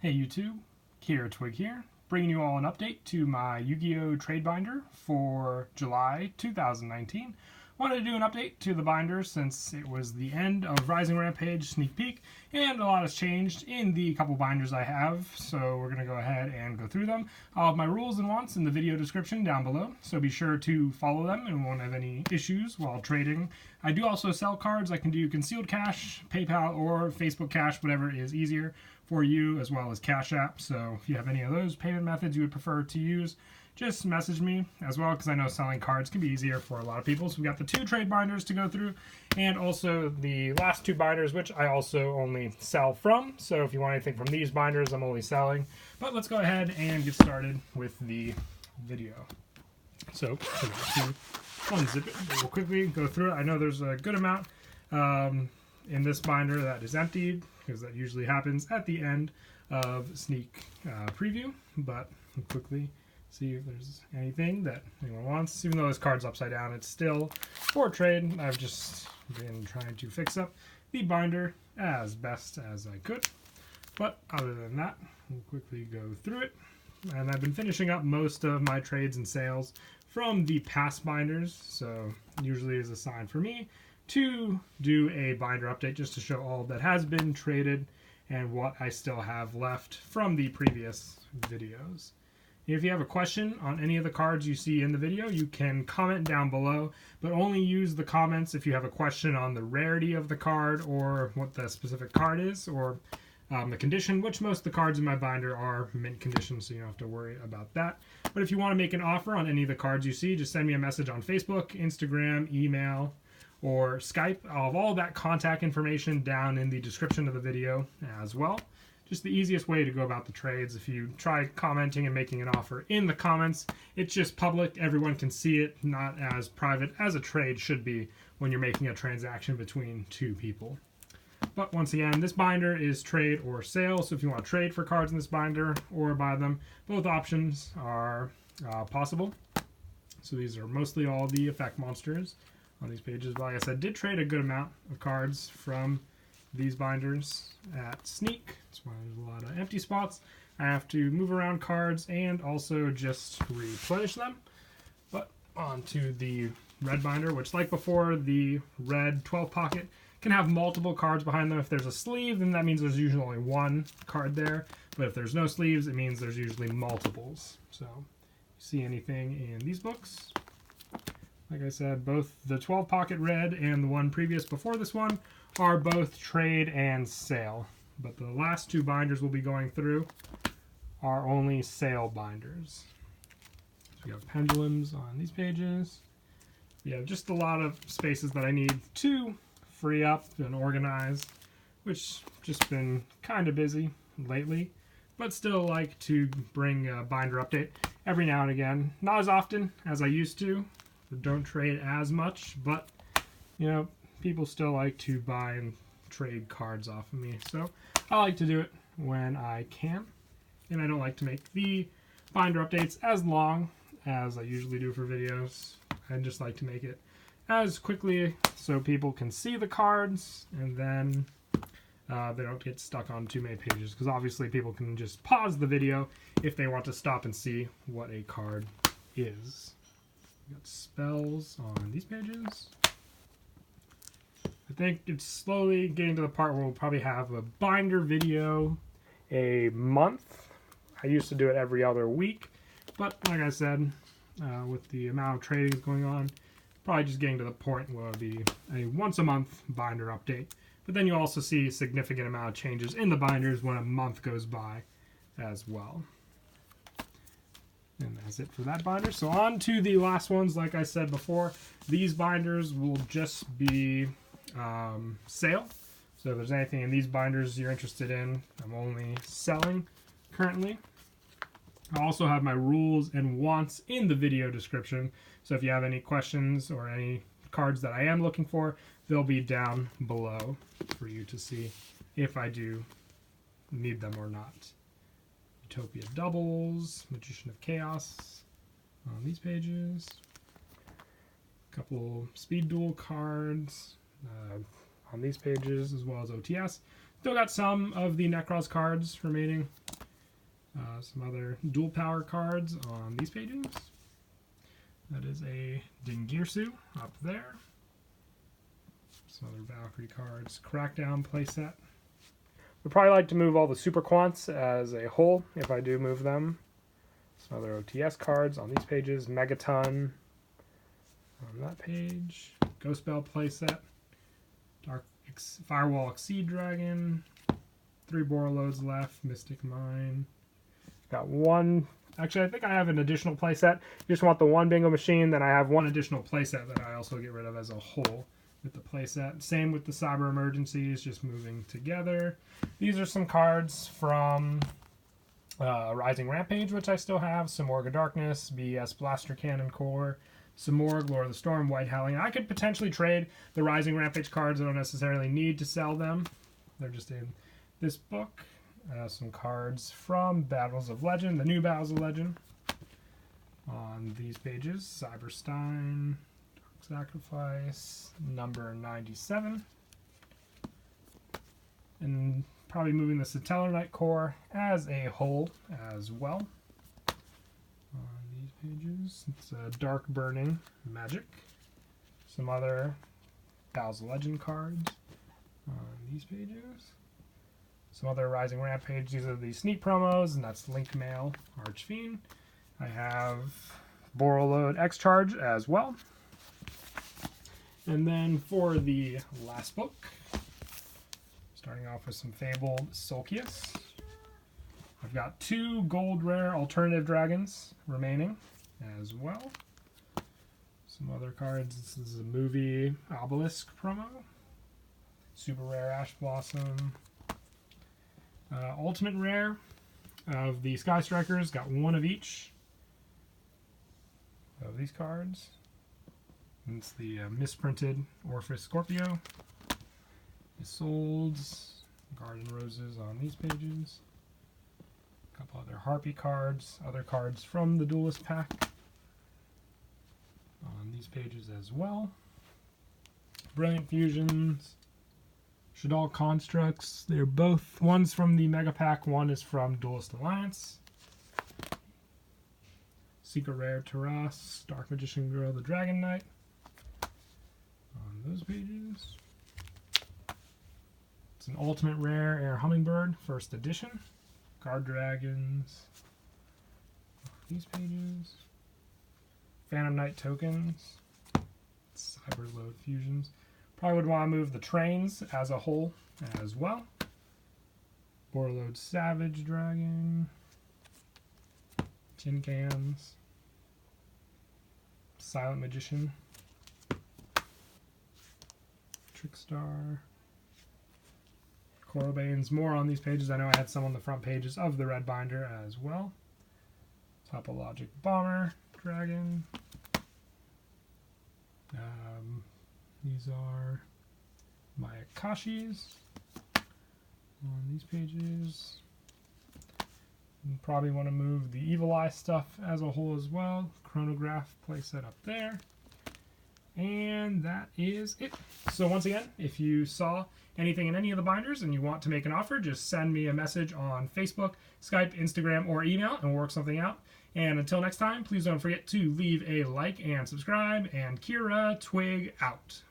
Hey YouTube, kiratwig here, bringing you all an update to my Yu-Gi-Oh! Trade binder for July 2019. Wanted to do an update to the binder since it was the end of Rising Rampage sneak peek, and a lot has changed in the couple binders I have, so we're going to go ahead and go through them. I'll have my rules and wants in the video description down below, so be sure to follow them and won't have any issues while trading. I do also sell cards. I can do concealed cash, PayPal, or Facebook Cash, whatever is easier for you, as well as Cash App. So if you have any of those payment methods you would prefer to use, just message me as well, because I know selling cards can be easier for a lot of people. So we got the 2 trade binders to go through, and also the last 2 binders, which I also only sell from. So if you want anything from these binders, I'm only selling. But let's go ahead and get started with the video. So to unzip it, we'll quickly go through it. I know there's a good amount in this binder that is emptied, because that usually happens at the end of sneak preview, but we'll quickly see if there's anything that anyone wants. Even though this card's upside down, it's still for trade. I've just been trying to fix up the binder as best as I could, but other than that, we'll quickly go through it. And I've been finishing up most of my trades and sales from the past binders, so usually is a sign for me to do a binder update just to show all that has been traded and what I still have left from the previous videos. If you have a question on any of the cards you see in the video, you can comment down below, but only use the comments if you have a question on the rarity of the card or what the specific card is, or the condition, which most of the cards in my binder are mint condition, so you don't have to worry about that. But if you want to make an offer on any of the cards you see, just send me a message on Facebook, Instagram, email, or Skype. I'll have all that contact information down in the description of the video as well. Just the easiest way to go about the trades. If you try commenting and making an offer in the comments, it's just public. Everyone can see it, not as private as a trade should be when you're making a transaction between 2 people. But once again, this binder is trade or sale, so if you want to trade for cards in this binder or buy them, both options are possible. So these are mostly all the effect monsters on these pages. But like I said, did trade a good amount of cards from these binders at sneak. That's why there's a lot of empty spots. I have to move around cards and also just replenish them. But on to the red binder, which, like before, the red 12 pocket can have multiple cards behind them. If there's a sleeve, then that means there's usually only 1 card there. But if there's no sleeves, it means there's usually multiples. So you see anything in these books? Like I said, both the 12 pocket red and the one previous before this one are both trade and sale. But the last 2 binders we'll be going through are only sale binders. So we have pendulums on these pages. We have just a lot of spaces that I need to free up and organize, which just been kind of busy lately, but still like to bring a binder update every now and again. Not as often as I used to. Don't trade as much, but you know, people still like to buy and trade cards off of me, so I like to do it when I can. And I don't like to make the binder updates as long as I usually do for videos. I just like to make it as quickly so people can see the cards, and then they don't get stuck on too many pages, because obviously people can just pause the video if they want to stop and see what a card is. We got spells on these pages. I think it's slowly getting to the part where we'll probably have a binder video a month. I used to do it every other week, but like I said, with the amount of trading going on, probably just getting to the point where it'll be a once a month binder update. But then you also see a significant amount of changes in the binders when a month goes by as well. And that's it for that binder. So on to the last ones. Like I said before, these binders will just be sale. So if there's anything in these binders you're interested in, I'm only selling currently. I also have my rules and wants in the video description. So if you have any questions or any cards that I am looking for, they'll be down below for you to see if I do need them or not. Utopia doubles, Magician of Chaos on these pages. A couple speed duel cards on these pages, as well as OTS. Still got some of the Necros cards remaining Some other dual power cards on these pages. That is a Dingirsu up there. Some other Valkyrie cards. Crackdown playset. Would probably like to move all the Super Quants as a whole if I do move them. Some other OTS cards on these pages. Megaton on that page. Ghost Bell playset. Firewall Exceed Dragon. 3 Borreloads left. Mystic Mine. Got one. Actually, I think I have an additional playset. You just want the one bingo machine. Then I have one additional playset that I also get rid of as a whole with the playset. Same with the Cyber Emergencies, just moving together. These are some cards from Rising Rampage, which I still have. Some Orga Darkness, BS Blaster Cannon Core, some more Lord of the Storm, White Howling. I could potentially trade the Rising Rampage cards. I don't necessarily need to sell them. They're just in this book. Some cards from Battles of Legend, the new Battles of Legend. On these pages, Cyberstein, Dark Sacrifice, number 97. And probably moving the Satellar Knight Core as a whole as well. On these pages, it's a Dark Burning Magic. Some other Battles of Legend cards on these pages. Some other Rising Rampage. These are the sneak promos, and that's Link Mail, Archfiend. I have Borreload X Charge as well. And then for the last book, starting off with some Fabled Sulcius. I've got 2 gold rare alternative dragons remaining as well. Some other cards. This is a movie Obelisk promo. Super rare Ash Blossom. Ultimate rare of the Sky Strikers, got 1 of each of these cards. And it's the misprinted Orpheus Scorpio. Isoldes, Garden Roses on these pages. A couple other Harpy cards, other cards from the Duelist pack on these pages as well. Brilliant Fusions. Shadal Constructs, they're both, one's from the Mega Pack, one is from Duelist Alliance. Secret Rare Taras, Dark Magician Girl, the Dragon Knight. On those pages. It's an Ultimate Rare Air Hummingbird, first edition. Guard Dragons. These pages. Phantom Knight Tokens. Cyberload Fusions. Probably would want to move the trains as a whole as well. Borreload Savage Dragon. Tin Cans. Silent Magician. Trickstar. Corobanes. More on these pages. I know I had some on the front pages of the red binder as well. Topologic Bomber Dragon. These are my Akashis on these pages. You probably want to move the Evil Eye stuff as a whole as well. Chronograph playset up there. And that is it. So once again, if you saw anything in any of the binders and you want to make an offer, just send me a message on Facebook, Skype, Instagram, or email, and we'll work something out. And until next time, please don't forget to leave a like and subscribe, and Kiratwig out.